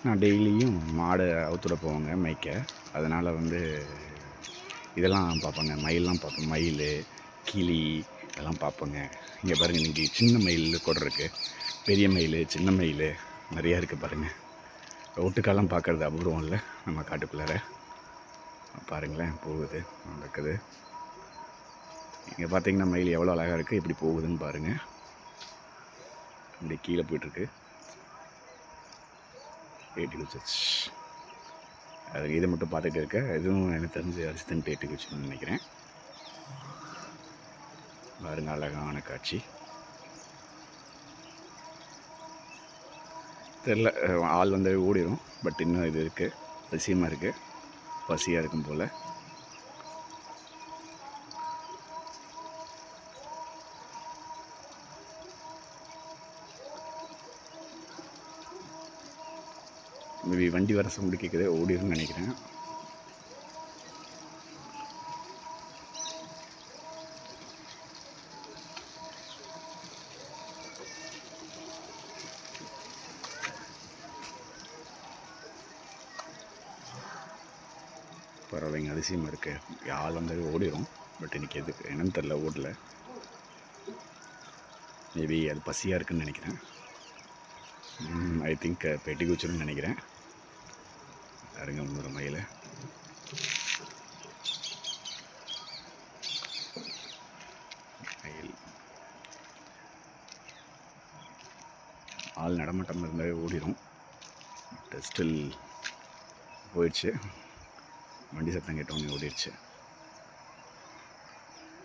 நான் டெய்லியும் மாடை அவுத்துட போவேங்க மேய்க்க. அதனால் இதெல்லாம் பார்ப்பேங்க. மயிலெலாம் பார்ப்பேன். மயில், கிளி இதெல்லாம் பார்ப்பேங்க. இங்கே பாருங்கள், இன்றைக்கி சின்ன மயில் கூட இருக்குது. பெரிய மயில், சின்ன மயில் நிறையா இருக்குது பாருங்கள். ஒட்டுக்காலாம் பார்க்குறது அபூர்வம் இல்லை நம்ம காட்டுக்குள்ளார. பாருங்களேன், போகுது, நடக்குது. இங்கே பார்த்தீங்கன்னா மயில் எவ்வளோ அழகாக இருக்குது, எப்படி போகுதுன்னு பாருங்கள். அப்படி கீழே போயிட்டுருக்கு. ஏட்டி குச்சிச்சு. அது இதை மட்டும் பார்த்துட்டு இருக்க. எதுவும் எனக்கு தெரிஞ்சு அரிசி தின்ட்டு ஏட்டி குச்சின்னு நினைக்கிறேன். பாருங்க, அழகான காட்சி. தெரில, ஆள் ஓடிடும். பட் இன்னும் இது இருக்குது, அதிசயமாக இருக்குது, பசியாக இருக்கும் போல். மேபி வண்டி வர சவுண்டு கேட்குது, ஓடிடும்னு நினைக்கிறேன். பரவாயில்லைங்க, அதிசயமாக இருக்குது. ஆள் ஓடிடும். பட் இன்றைக்கி எதுக்கு என்னன்னு தெரில, ஓடல. மேபி அது பசியாக இருக்குதுன்னு நினைக்கிறேன். ஐ திங்க் பெட்டி குச்சின்னு நினைக்கிறேன். பாருங்க, இன்னொரு மயில். மயில் ஆள் நடமாட்டம் இருந்தாவே ஓடிடும். பட் ஸ்டில் போயிடுச்சு. வண்டி சத்தம் கேட்டவொடனே ஓடிடுச்சு.